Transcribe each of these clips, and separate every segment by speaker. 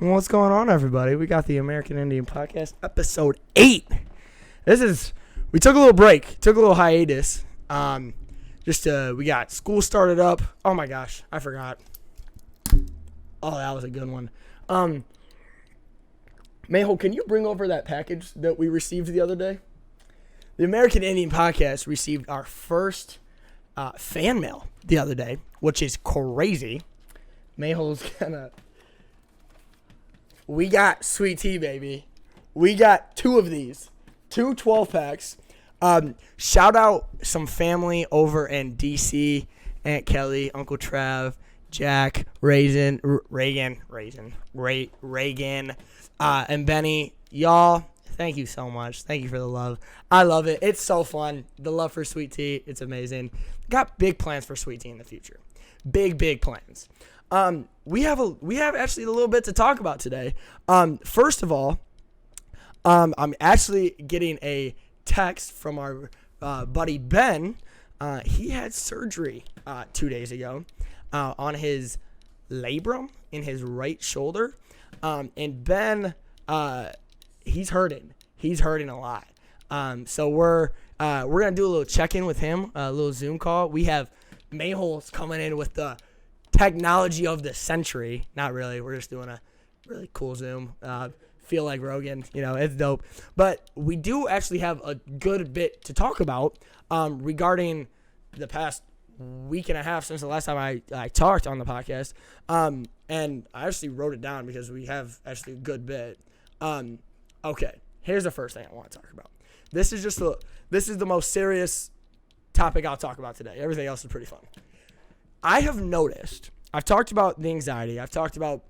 Speaker 1: What's going on, everybody? We got the American Indian Podcast, episode 8. We took a little break, took a little hiatus. We got school started up. Oh my gosh, I forgot. Oh, that was a good one. Mayho, can you bring over that package that we received the other day? The American Indian Podcast received our first fan mail the other day, which is crazy. Mayho's gonna... We got sweet tea, baby. We got 2 of these. 2 12-packs. Shout out some family over in D.C. Aunt Kelly, Uncle Trav, Jack, Reagan, and Benny. Y'all, thank you so much. Thank you for the love. I love it. It's so fun. The love for sweet tea, it's amazing. Got big plans for sweet tea in the future. Big plans. We have actually a little bit to talk about today. First of all, I'm actually getting a text from our buddy Ben. He had surgery 2 days ago on his labrum in his right shoulder. And Ben, he's hurting. He's hurting a lot. So we're gonna do a little check-in with him, a little Zoom call. We have Mayholes coming in with the technology of the century. Not really. We're just doing a really cool Zoom. Feel like Rogan. It's dope. But we do actually have a good bit to talk about regarding the past week and a half since the last time I talked on the podcast. And I actually wrote it down because we have actually a good bit. Okay. Here's the first thing I want to talk about. This is the most serious topic I'll talk about today. Everything else is pretty fun. I have noticed, I've talked about the anxiety. I've talked about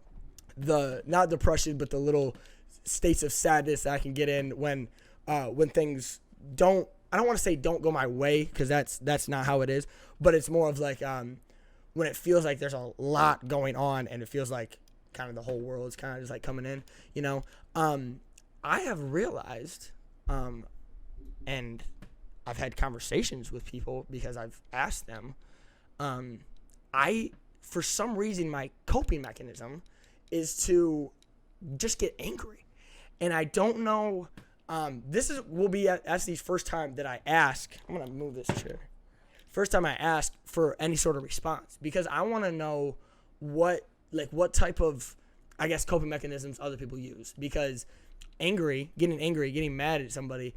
Speaker 1: the, not depression, but the little states of sadness that I can get in when things don't, I don't want to say don't go my way, because that's not how it is, but it's more of like when it feels like there's a lot going on and it feels like kind of the whole world is kind of just like coming in, I have realized, and I've had conversations with people because I've asked them, for some reason, my coping mechanism is to just get angry. And I don't know, will be the first time that I ask, I'm going to move this chair. First time I ask for any sort of response, because I want to know what type of, I guess, coping mechanisms other people use. Because getting mad at somebody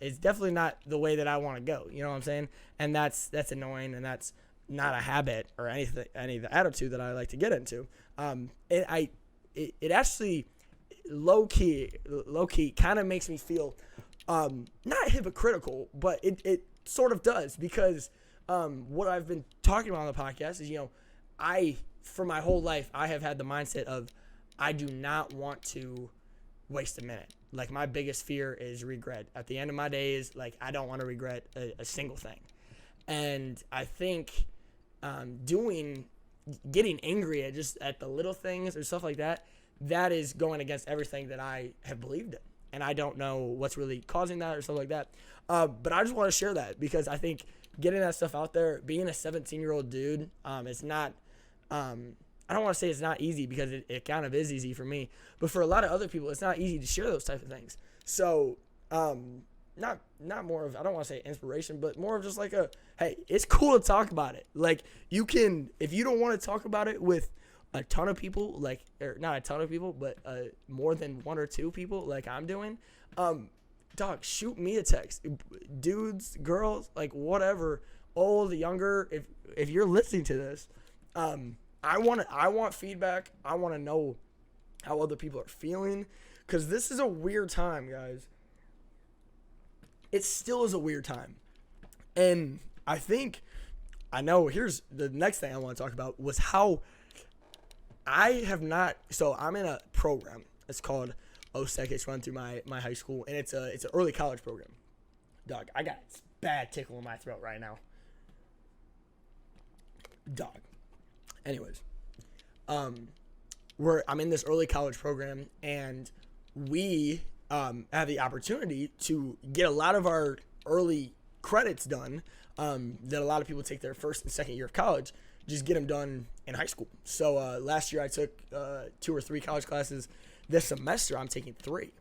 Speaker 1: is definitely not the way that I want to go. You know what I'm saying? And that's annoying, and that's not a habit or any of the attitude that I like to get into. It actually low key kind of makes me feel not hypocritical, but it sort of does, because what I've been talking about on the podcast is for my whole life I have had the mindset of I do not want to waste a minute. Like, my biggest fear is regret. At the end of my days, like, I don't want to regret a single thing. And I think getting angry at the little things or stuff like that is going against everything that I have believed in. And I don't know what's really causing that or stuff like that. But I just want to share that, because I think getting that stuff out there, being a 17-year-old dude, it's not, I don't want to say it's not easy, because it kind of is easy for me. But for a lot of other people, it's not easy to share those type of things. So, not more of, I don't want to say inspiration, but more of just like hey, it's cool to talk about it. Like, you can, if you don't want to talk about it with a ton of people, or not a ton of people, but more than 1 or 2 people, like I'm doing, dog, shoot me a text. Dudes, girls, like whatever, old, younger, if you're listening to this, I want feedback. I want to know how other people are feeling, because this is a weird time, guys. It still is a weird time. And here's the next thing I want to talk about, was how I'm in a program. It's called OSEC. It's run through my high school, and it's an early college program. Dog, I got a bad tickle in my throat right now. Dog. Anyways, I'm in this early college program, and we have the opportunity to get a lot of our early credits done that a lot of people take their first and second year of college, just get them done in high school. So last year I took 2 or 3 college classes. This semester I'm taking 3.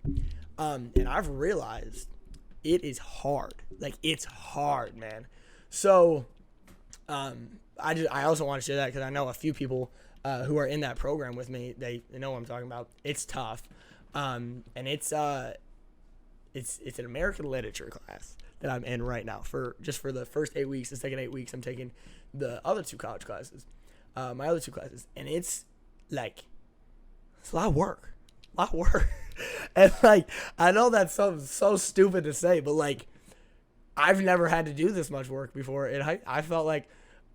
Speaker 1: And I've realized it is hard. Like, it's hard, man. So I also want to share that because I know a few people who are in that program with me. They know what I'm talking about. It's tough. And it's an American literature class that I'm in right now for the first 8 weeks. The second 8 weeks I'm taking the other 2 college classes, my other 2 classes, and it's like, it's a lot of work. And like, I know that's so stupid to say, but like, I've never had to do this much work before, and I felt like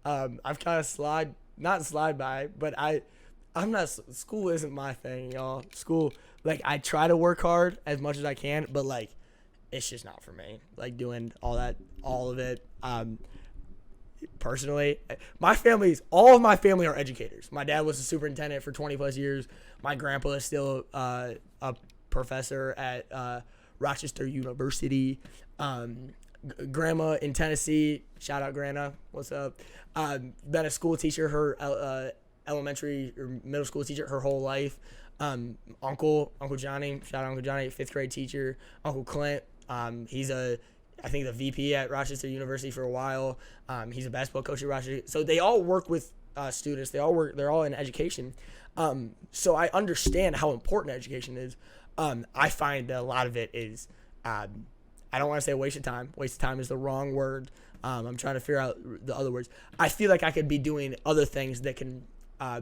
Speaker 1: I've kind of not slide by, but I'm not, school isn't my thing, y'all. School, like, I try to work hard as much as I can, but like, it's just not for me. Like, doing all of it. Personally, all of my family are educators. My dad was a superintendent for 20 plus years. My grandpa is still a professor at Rochester University. Grandma in Tennessee, shout out Grandma, what's up? Been a school teacher, her elementary or middle school teacher her whole life. Uncle Johnny, shout out Uncle Johnny, 5th grade teacher. Uncle Clint, he's I think the VP at Rochester University for a while. He's a basketball coach at Rochester. So they all work with students. They're all in education. So I understand how important education is. I find that a lot of it is, I don't want to say a waste of time. Waste of time is the wrong word. I'm trying to figure out the other words. I feel like I could be doing other things that can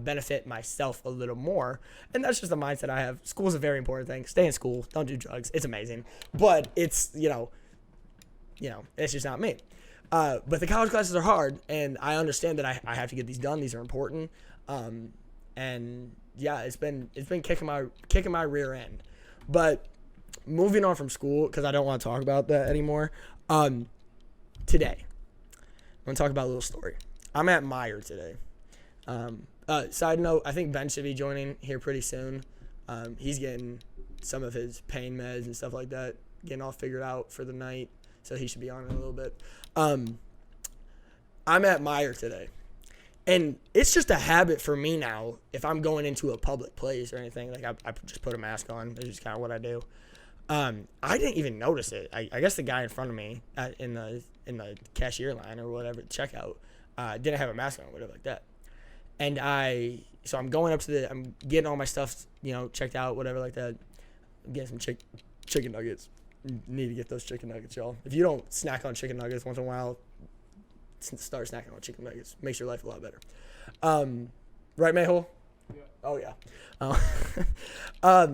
Speaker 1: benefit myself a little more. And that's just the mindset I have. School is a very important thing. Stay in school. Don't do drugs. It's amazing. But it's, it's just not me. But the college classes are hard, and I understand that I have to get these done. These are important. And yeah, it's been kicking my rear end. But moving on from school, because I don't want to talk about that anymore. Today, I'm gonna talk about a little story. I'm at Meyer today. Side note, I think Ben should be joining here pretty soon. He's getting some of his pain meds and stuff like that, getting all figured out for the night. So he should be on in a little bit. I'm at Meyer today. And it's just a habit for me now, if I'm going into a public place or anything, like I just put a mask on. That's just kind of what I do. I didn't even notice it. I guess the guy in front of me in the cashier line or whatever, checkout, didn't have a mask on or whatever like that. And so I'm going up to I'm getting all my stuff, checked out, whatever like that. I'm getting some chicken nuggets. You need to get those chicken nuggets, y'all. If you don't snack on chicken nuggets once in a while, start snacking on chicken nuggets. Makes your life a lot better. Right, Mayhole? Yeah. Oh, yeah.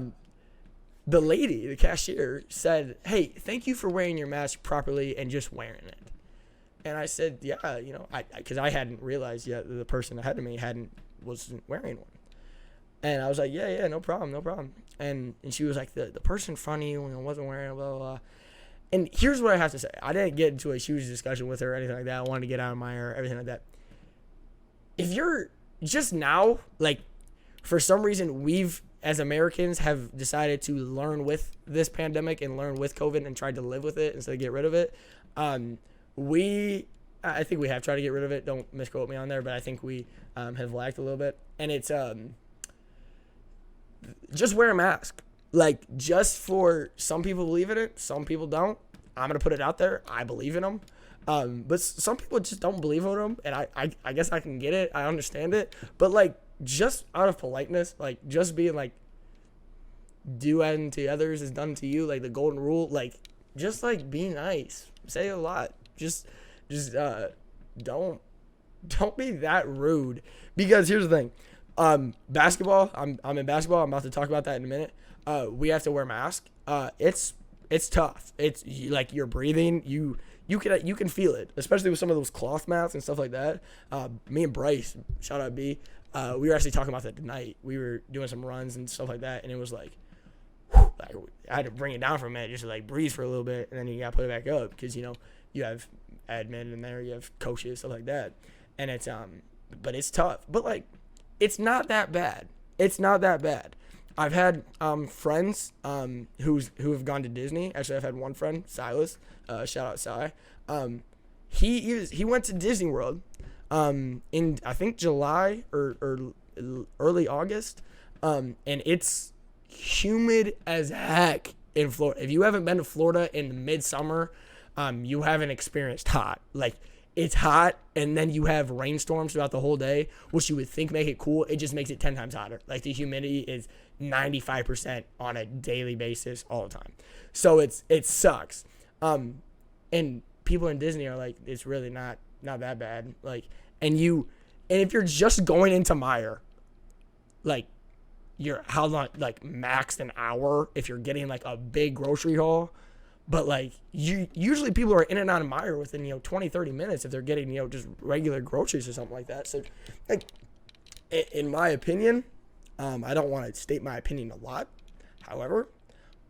Speaker 1: The lady, the cashier, said, "Hey, thank you for wearing your mask properly and just wearing it." And I said, "Yeah, because I hadn't realized yet that the person ahead of me wasn't wearing one." And I was like, yeah, no problem. And she was like, the person in front of you wasn't wearing it, blah, blah, blah. And here's what I have to say. I didn't get into a huge discussion with her or anything like that. I wanted to get out of my hair, everything like that. If you're just now, like, for some reason, we've, as Americans, have decided to learn with this pandemic and learn with COVID and tried to live with it instead of get rid of it. I think we have tried to get rid of it. Don't misquote me on there, but I think we have lacked a little bit. And it's just wear a mask. Like, just for some people believe in it, some people don't. I'm going to put it out there. I believe in them. But some people just don't believe in them, and I guess I can get it. I understand it. But, like, just out of politeness, like, just being, like, do unto others as done to you, like the golden rule, like, just, like, be nice. Say a lot. Just don't be that rude. Because here's the thing. Basketball, I'm in basketball. I'm about to talk about that in a minute. We have to wear masks. It's tough. It's like you're breathing. You can feel it, especially with some of those cloth masks and stuff like that. Me and Bryce, shout out B, we were actually talking about that tonight. We were doing some runs and stuff like that, and it was like I had to bring it down for a minute just to like breathe for a little bit, and then you got to put it back up because you have admin in there, you have coaches, stuff like that, and it's but it's tough. But like, it's not that bad. I've had friends who have gone to Disney. Actually, I've had one friend, Silas. Shout out Si. He went to Disney World in I think July or early August, and it's humid as heck in Florida. If you haven't been to Florida in midsummer, you haven't experienced hot. Like, it's hot, and then you have rainstorms throughout the whole day, which you would think make it cool. It just makes it 10 times hotter. Like, the humidity is 95% on a daily basis all the time. So it sucks. And people in Disney are like, it's really not that bad. Like, and if you're just going into Meyer, like, you're how long, like, max an hour if you're getting like a big grocery haul. But like, usually people are in and out of Meyer within 20-30 minutes if they're getting just regular groceries or something like that. So, like, in my opinion, I don't want to state my opinion a lot. However,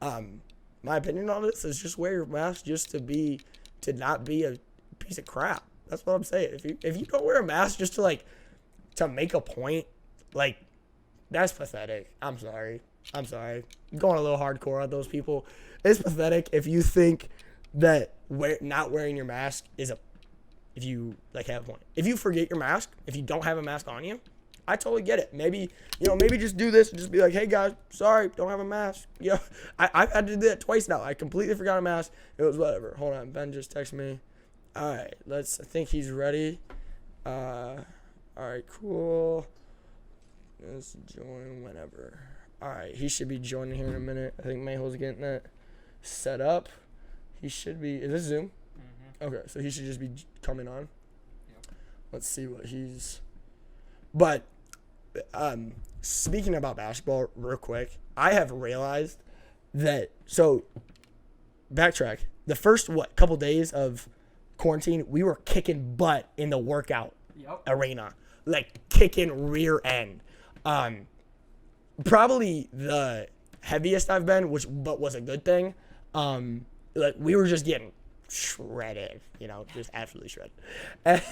Speaker 1: my opinion on this is just wear your mask just to not be a piece of crap. That's what I'm saying. If you don't wear a mask just to make a point, like, that's pathetic. I'm sorry. I'm going a little hardcore on those people. It's pathetic if you think that not wearing your mask if you have a point. If you forget your mask, if you don't have a mask on you, I totally get it. Maybe just do this and just be like, hey guys, sorry, don't have a mask. I've had to do that twice now. I completely forgot a mask. It was whatever. Hold on, Ben just texted me. All right, I think he's ready. All right, cool. Let's join whenever. All right, he should be joining here in a minute. I think Mayhol's getting that set up. He should be. Is this Zoom? Mm-hmm. Okay, so he should just be coming on. Yep. Let's see what he's. But speaking about basketball, real quick, I have realized that. So, backtrack. The first couple days of quarantine, we were kicking butt in the workout arena, like kicking rear end. Probably the heaviest I've been, but was a good thing. Like, we were just getting shredded, just absolutely shredded.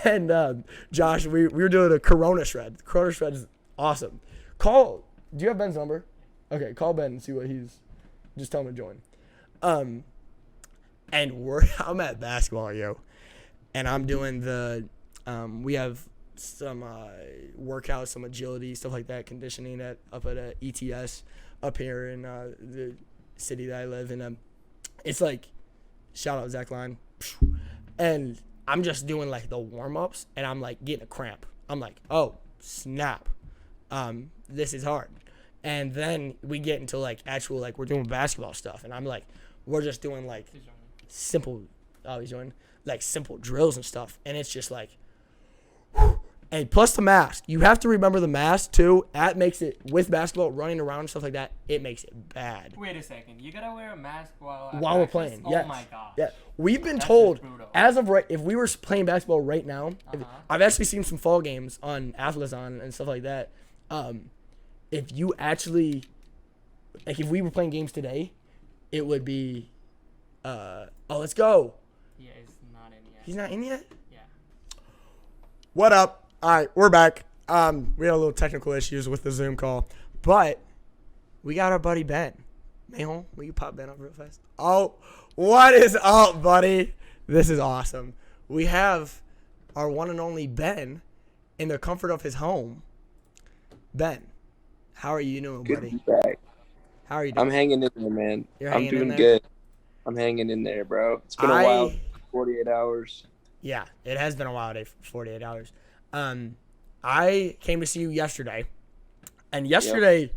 Speaker 1: And Josh, we were doing a Corona shred. Corona shred is awesome. Do you have Ben's number? Okay, call Ben and see what just tell him to join. And I'm at basketball, and I'm doing we have some workouts, some agility, stuff like that, conditioning up at ETS up here in the city that I live in. It's like, shout out Zach Line, and I'm just doing like the warm-ups, and I'm like getting a cramp. I'm like, oh snap, this is hard. And then we get into like actual, like, we're doing basketball stuff, and I'm like, we're just doing like simple drills and stuff, and it's just like, and plus the mask. You have to remember the mask too. That makes it, with basketball, running around and stuff like that, it makes it bad.
Speaker 2: Wait a second. You gotta wear a mask while
Speaker 1: we're playing. Yes.
Speaker 2: Oh my gosh.
Speaker 1: Yeah. We've been told, as of right, if we were playing basketball right now, I've actually seen some fall games on Athlazon and stuff like that. If you actually, like, if we were playing games today, it would be, let's go.
Speaker 2: Yeah, he's not in yet.
Speaker 1: He's not in yet?
Speaker 2: Yeah.
Speaker 1: What up? All right, we're back. We had a little technical issues with the Zoom call, but we got our buddy Ben. Mayhol, will you pop Ben up real fast? Oh, what is up, buddy? This is awesome. We have our one and only Ben in the comfort of his home. Ben, how are you doing, buddy?
Speaker 3: Good to be back.
Speaker 1: How are you doing?
Speaker 3: I'm hanging in there, man.
Speaker 1: I'm
Speaker 3: doing good. I'm hanging in there, bro. It's been a while. 48 hours.
Speaker 1: Yeah, it has been a while, 48 hours. I came to see you yesterday, and yesterday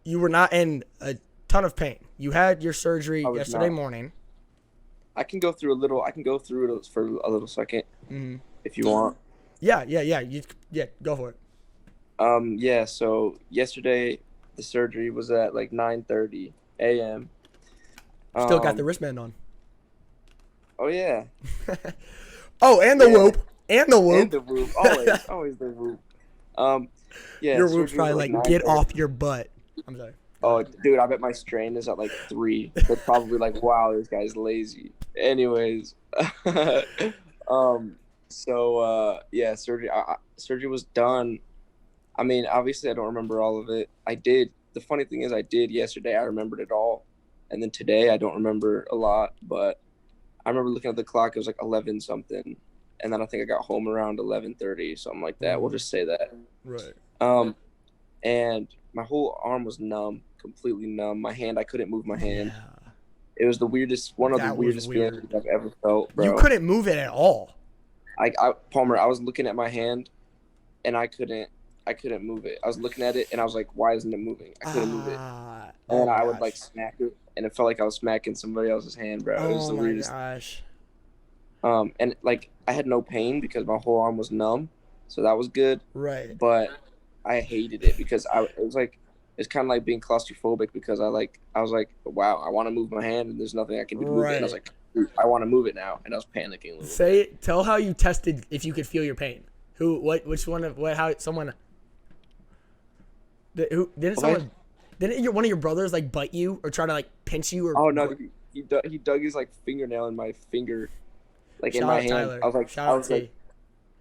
Speaker 1: you were not in a ton of pain. You had your surgery yesterday morning.
Speaker 3: I can go through it for a little second, if you want.
Speaker 1: Yeah. Go for it.
Speaker 3: So yesterday the surgery was at like 9:30 a.m.
Speaker 1: Still got the wristband on.
Speaker 3: Oh yeah.
Speaker 1: Oh, and the whoop. And the whoop.
Speaker 3: And the whoop. Always the whoop.
Speaker 1: Your whoop's probably like, get off your butt. I'm sorry.
Speaker 3: Oh, dude, I bet my strain is at like 3. They're probably like, wow, this guy's lazy. Anyways. Surgery was done. I mean, obviously I don't remember all of it. I did. The funny thing is I did yesterday. I remembered it all. And then today I don't remember a lot, but I remember looking at the clock. It was like 11 something. and then I think I got home around 11:30, something like that. We'll just say that.
Speaker 1: Right.
Speaker 3: And my whole arm was numb, completely numb. My hand, I couldn't move my hand.
Speaker 1: Yeah.
Speaker 3: It was the weirdest, one of the
Speaker 1: That was
Speaker 3: weirdest
Speaker 1: weird.
Speaker 3: feelings I've ever felt, bro.
Speaker 1: You couldn't move it at all.
Speaker 3: Palmer, I was looking at my hand, and I couldn't move it. I was looking at it, and I was like, why isn't it moving? I couldn't move it. And I would like smack it, and it felt like I was smacking somebody else's hand, bro. It was the weirdest.
Speaker 1: Gosh.
Speaker 3: And like I had no pain because my whole arm was numb, so that was good.
Speaker 1: Right.
Speaker 3: But I hated it because it's kind of like being claustrophobic because I was like, wow, I want to move my hand and there's nothing I can do to move it. And I was like, I want to move it now, and I was panicking a little.
Speaker 1: Tell how you tested if you could feel your pain. Which one of what? How someone? Didn't one of your brothers like bite you or try to like pinch you or?
Speaker 3: Oh no, he dug his like fingernail in my finger, like in my hand.
Speaker 1: Tyler.
Speaker 3: I was like,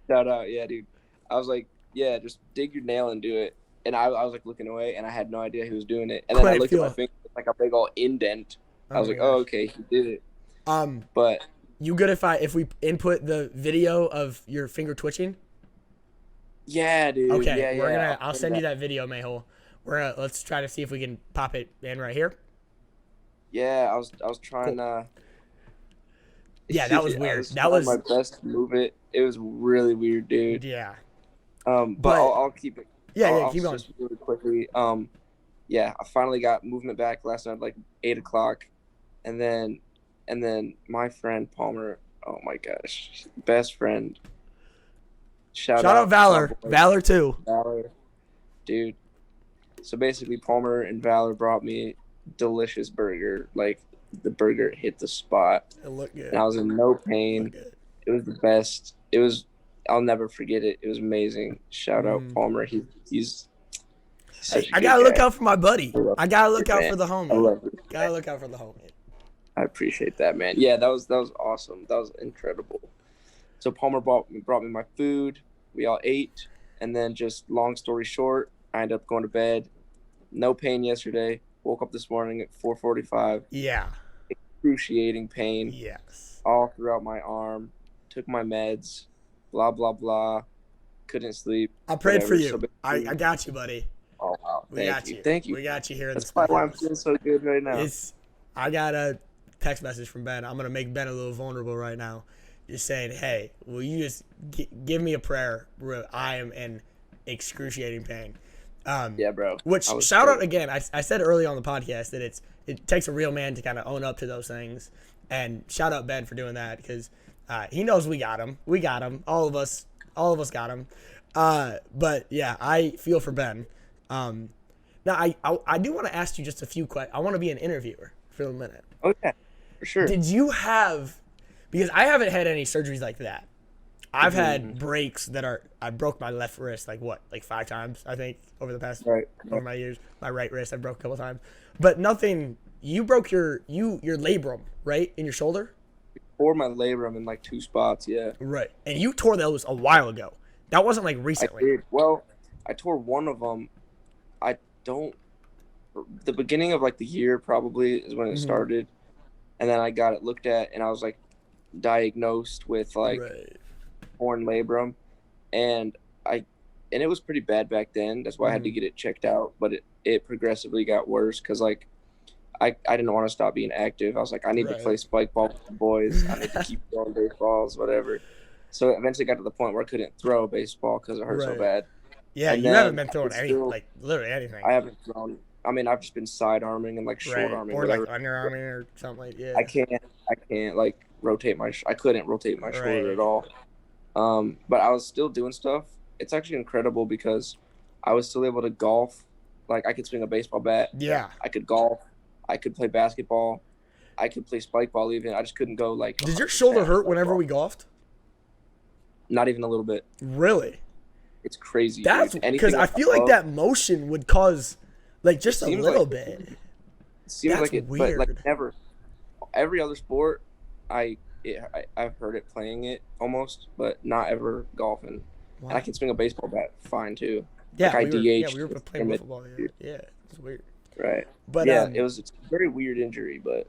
Speaker 1: Shout
Speaker 3: out, yeah, dude. I was like, yeah, just dig your nail and do it. And I was like looking away, and I had no idea he was doing it. And then I looked at my finger, like a big old indent. I was like, oh, okay, he did it. But
Speaker 1: you good if we input the video of your finger twitching?
Speaker 3: Yeah, dude.
Speaker 1: Okay,
Speaker 3: yeah,
Speaker 1: I'll send you that video, Mayhole. Let's try to see if we can pop it in right here.
Speaker 3: Yeah, I was trying to.
Speaker 1: Yeah, that was weird.
Speaker 3: That was my best to move it. It was really weird, dude.
Speaker 1: Yeah.
Speaker 3: But I'll keep it.
Speaker 1: Yeah, keep going.
Speaker 3: Just really quickly. Yeah, I finally got movement back last night, like 8 o'clock, and then my friend Palmer. Oh my gosh, best friend. Shout out
Speaker 1: Valor. Valor too.
Speaker 3: Valor, dude. So basically, Palmer and Valor brought me delicious burger. Like the burger hit the spot.
Speaker 1: It looked good.
Speaker 3: And I was in no pain. It was the best. I'll never forget it. It was amazing. Shout out Palmer. He's
Speaker 1: I gotta look out for my buddy. I gotta look out
Speaker 3: man.
Speaker 1: for the homie. Gotta look out for the homie.
Speaker 3: I appreciate that, man. Yeah, that was awesome. That was incredible. So Palmer brought me my food. We all ate, and then just long story short, I ended up going to bed. No pain yesterday. Woke up this morning at 4:45.
Speaker 1: Yeah.
Speaker 3: Excruciating pain.
Speaker 1: Yes.
Speaker 3: All throughout my arm. Took my meds. Blah blah blah. Couldn't sleep.
Speaker 1: I prayed for you. So I got you, buddy.
Speaker 3: Oh wow.
Speaker 1: Thank you. We got you here.
Speaker 3: That's why I'm feeling so good right now.
Speaker 1: I got a text message from Ben. I'm gonna make Ben a little vulnerable right now. Just saying, hey, will you just give me a prayer? I am in excruciating pain.
Speaker 3: Yeah, bro.
Speaker 1: Which shout out again. I said early on the podcast that it takes a real man to kind of own up to those things, and shout out Ben for doing that because he knows we got him. We got him. All of us got him. But yeah, I feel for Ben. Now I do want to ask you just a few questions. I want to be an interviewer for a minute.
Speaker 3: Okay, for sure.
Speaker 1: Did you have? Because I haven't had any surgeries like that. I've had breaks that I broke my left wrist like 5 times, I think, over the past over my years. My right wrist I broke a couple times. But nothing. You broke your labrum, right? In your shoulder?
Speaker 3: Tore my labrum in like 2 spots, yeah.
Speaker 1: Right. And you tore those a while ago. That wasn't like recently.
Speaker 3: I did. Well, I tore one of them. The beginning of like the year probably is when it started. And then I got it looked at and I was like diagnosed with like torn labrum, and it was pretty bad back then. That's why I had to get it checked out, but it progressively got worse because like I didn't want to stop being active. I was like, I need to play spike ball with the boys. I need to keep throwing baseballs, whatever. So it eventually got to the point where I couldn't throw baseball because it hurt so bad.
Speaker 1: Yeah, and you haven't been throwing like literally anything.
Speaker 3: I haven't thrown. I mean, I've just been side arming and like short arming,
Speaker 1: or like underarming or something like
Speaker 3: I can't like rotate I couldn't rotate my shoulder at all. But I was still doing stuff. It's actually incredible because I was still able to golf. Like I could swing a baseball bat.
Speaker 1: Yeah.
Speaker 3: I could golf. I could play basketball. I could play spike ball even. I just couldn't go like.
Speaker 1: Did your shoulder hurt whenever we golfed?
Speaker 3: Not even a little bit.
Speaker 1: Really?
Speaker 3: It's crazy.
Speaker 1: That's because I feel like that motion would cause like just a little bit.
Speaker 3: It seems like it,
Speaker 1: weird.
Speaker 3: But like never. Every other sport, I've heard it playing it almost, but not ever golfing. Wow. And I can swing a baseball bat fine too.
Speaker 1: Yeah,
Speaker 3: like
Speaker 1: we were playing football. Yeah, it's weird.
Speaker 3: Right.
Speaker 1: But
Speaker 3: yeah, it's a very weird injury, but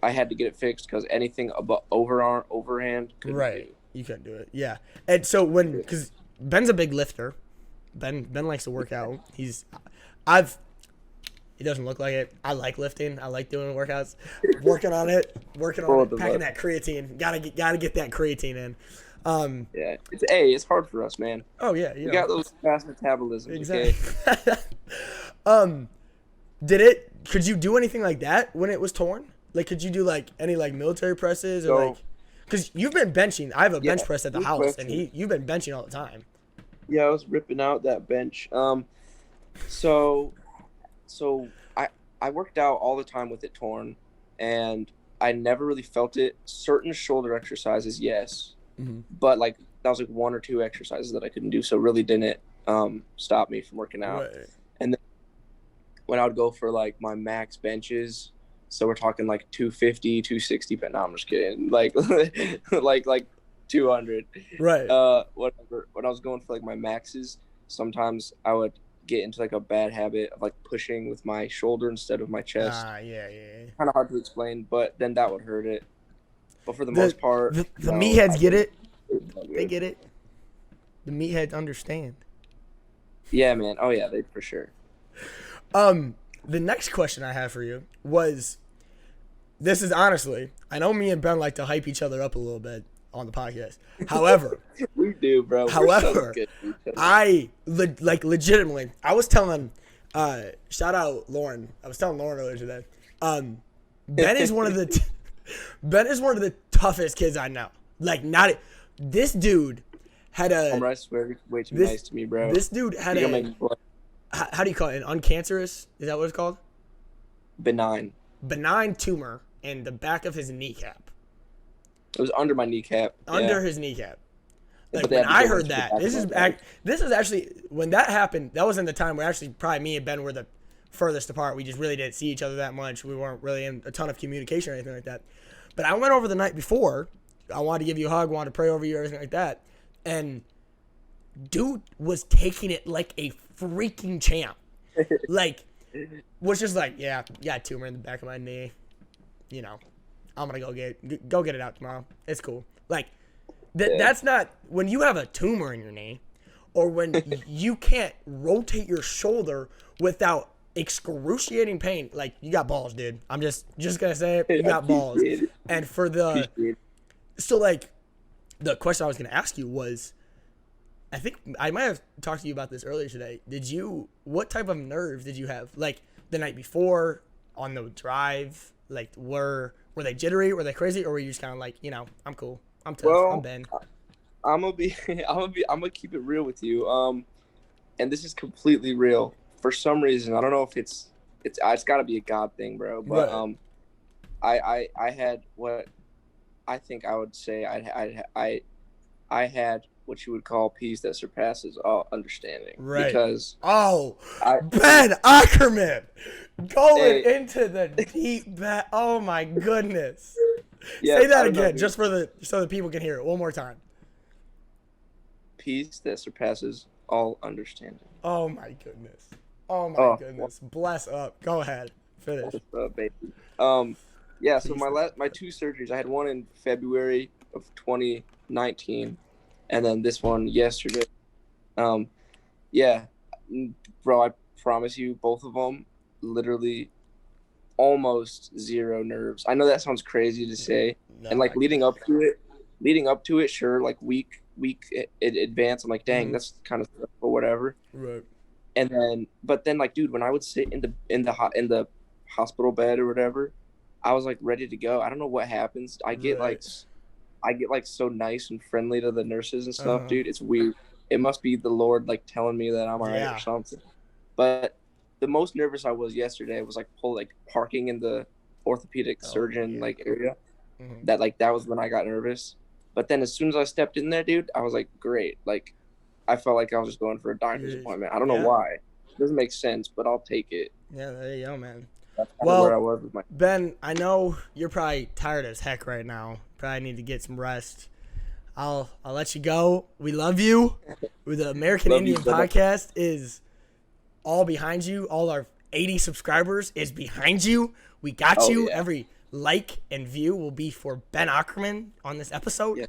Speaker 3: I had to get it fixed because anything above overhand couldn't do.
Speaker 1: You couldn't do it. Yeah. And so because Ben's a big lifter. Ben likes to work out. He doesn't look like it. I like lifting. I like doing workouts. Working on it. Packing that creatine. Gotta get that creatine in.
Speaker 3: Yeah. It's hard for us, man.
Speaker 1: Oh yeah.
Speaker 3: We got those fast metabolisms.
Speaker 1: Exactly.
Speaker 3: Okay.
Speaker 1: Could you do anything like that when it was torn? Like, could you do like any like military presses or like? Because you've been benching. I have a bench press at the house, and you've been benching all the time.
Speaker 3: Yeah, I was ripping out that bench. So I worked out all the time with it torn, and I never really felt it. Certain shoulder exercises, yes, but like that was like one or two exercises that I couldn't do, so it really didn't stop me from working out.
Speaker 1: Right.
Speaker 3: And then when I would go for like my max benches, so we're talking like 250, 260, but no, I'm just kidding. Like like 200.
Speaker 1: Right.
Speaker 3: Whatever. When I was going for like my maxes, sometimes I would get into like a bad habit of like pushing with my shoulder instead of my chest.
Speaker 1: Yeah.
Speaker 3: Kind of hard to explain, but then that would hurt it. But for the most part,
Speaker 1: the meatheads get it. They get it. The meatheads understand.
Speaker 3: Yeah, man. Oh yeah, they for sure.
Speaker 1: The next question I have for you was, this is honestly, I know me and Ben like to hype each other up a little bit on the podcast. However,
Speaker 3: we do, bro.
Speaker 1: However, legitimately, I was telling, shout out Lauren. I was telling Lauren earlier today. Ben is one of the, Ben is one of the toughest kids I know. Like, this dude had a.
Speaker 3: I swear, you're way too nice to me, bro.
Speaker 1: This dude had how do you call it? An uncancerous? Is that what it's called?
Speaker 3: Benign
Speaker 1: tumor in the back of his kneecap.
Speaker 3: It was under my kneecap.
Speaker 1: Under his kneecap. Like, when I heard that, this is actually, when that happened, that was in the time where actually probably me and Ben were the furthest apart. We just really didn't see each other that much. We weren't really in a ton of communication or anything like that. But I went over the night before. I wanted to give you a hug, wanted to pray over you, everything like that. And dude was taking it like a freaking champ. Like, was just like, yeah, got a tumor in the back of my knee. You know, I'm going to go get it out tomorrow. It's cool. Like, that's not, when you have a tumor in your knee, or when you can't rotate your shoulder without excruciating pain, like, you got balls, dude. I'm just going to say it. You got balls. And for so, like, the question I was going to ask you was, I think I might have talked to you about this earlier today. What type of nerves did you have? Like, the night before, on the drive, like, were they jittery? Were they crazy? Or were you just kind of like, I'm cool. I'm tough. I'm Ben.
Speaker 3: I'm gonna keep it real with you. And this is completely real. For some reason, I don't know if it's got to be a God thing, bro. But I had what I think I would say I had what you would call peace that surpasses all understanding.
Speaker 1: Right.
Speaker 3: Because
Speaker 1: Ben Ackerman going into the deep back. Oh my goodness. Yeah, say that again, just so the people can hear it one more time.
Speaker 3: Peace that surpasses all understanding.
Speaker 1: Oh my goodness. Oh my goodness. Bless up. Go ahead. Finish.
Speaker 3: Bless up, baby. Yeah. So my two surgeries, I had one in February of 2019, and then this one yesterday. Yeah, bro. I promise you, both of them, literally, almost zero nerves. I know that sounds crazy to say, and like leading up to it, sure, like week in advance, I'm like, dang, that's kind of stuff, or whatever.
Speaker 1: Right.
Speaker 3: But then, like, dude, when I would sit in the hospital bed or whatever, I was like ready to go. I don't know what happens. I get like so nice and friendly to the nurses and stuff, dude. It's weird. It must be the Lord like telling me that I'm all right or something. But the most nervous I was yesterday was like parking in the orthopedic surgeon like area. Mm-hmm. That was when I got nervous. But then as soon as I stepped in there, dude, I was like, great. Like, I felt like I was just going for a doctor's appointment. I don't know why. It doesn't make sense, but I'll take it.
Speaker 1: Yeah, there you go, man.
Speaker 3: That's where I was with
Speaker 1: Ben, I know you're probably tired as heck right now. Probably need to get some rest. I'll let you go. We love you. The American Indian Podcast is all behind you. All our 80 subscribers is behind you. We got you. Yeah. Every like and view will be for Ben Ackerman on this episode.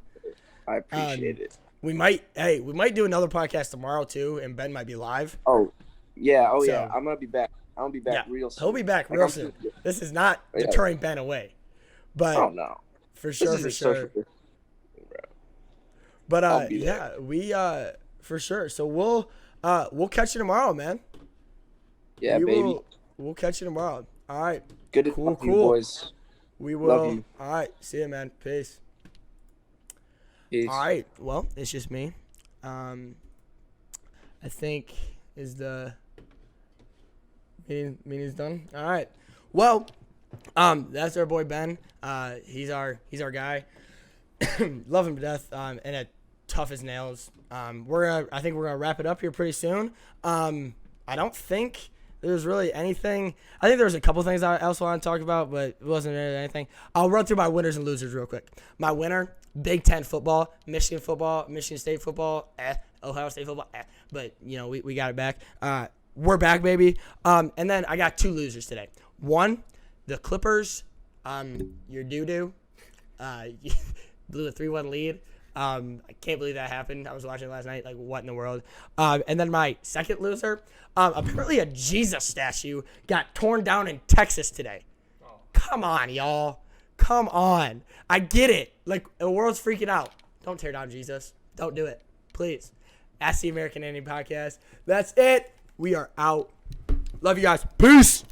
Speaker 3: I appreciate it.
Speaker 1: We might do another podcast tomorrow too, and Ben might be live.
Speaker 3: Oh, yeah. Oh,
Speaker 1: So-
Speaker 3: yeah. I'm gonna be back. I'm gonna be back real soon.
Speaker 1: He'll be back
Speaker 3: Like,
Speaker 1: real
Speaker 3: I'm
Speaker 1: soon.
Speaker 3: too-
Speaker 1: This is not
Speaker 3: Yeah.
Speaker 1: deterring Ben away, but
Speaker 3: Oh no.
Speaker 1: for
Speaker 3: This
Speaker 1: sure,
Speaker 3: is
Speaker 1: for
Speaker 3: a
Speaker 1: sure.
Speaker 3: social.
Speaker 1: But
Speaker 3: I'll be there.
Speaker 1: yeah, we for sure. So we'll catch you tomorrow, man.
Speaker 3: Yeah,
Speaker 1: We
Speaker 3: baby.
Speaker 1: We'll catch you tomorrow. All right.
Speaker 3: Good to
Speaker 1: Cool,
Speaker 3: talk to you,
Speaker 1: cool.
Speaker 3: boys.
Speaker 1: We will.
Speaker 3: Love you.
Speaker 1: All right. See you, man. Peace.
Speaker 3: Peace.
Speaker 1: All right. Well, it's just me. I think is the meeting's done. All right. Well, that's our boy Ben. He's our guy. Love him to death. And a tough as nails. I think we're gonna wrap it up here pretty soon. I don't think there's really anything. I think there was a couple things I also want to talk about, but it wasn't really anything. I'll run through my winners and losers real quick. My winner, Big Ten football, Michigan State football, Ohio State football, but we got it back. We're back, baby. And then I got two losers today. One, the Clippers, your doo-doo, blew a 3-1 lead. I can't believe that happened. I was watching it last night. Like, what in the world? And then my second loser, apparently a Jesus statue got torn down in Texas today.
Speaker 2: Oh.
Speaker 1: Come on, y'all. Come on. I get it. Like, the world's freaking out. Don't tear down Jesus. Don't do it. Please. That's the American Indian Podcast. That's it. We are out. Love you guys. Peace.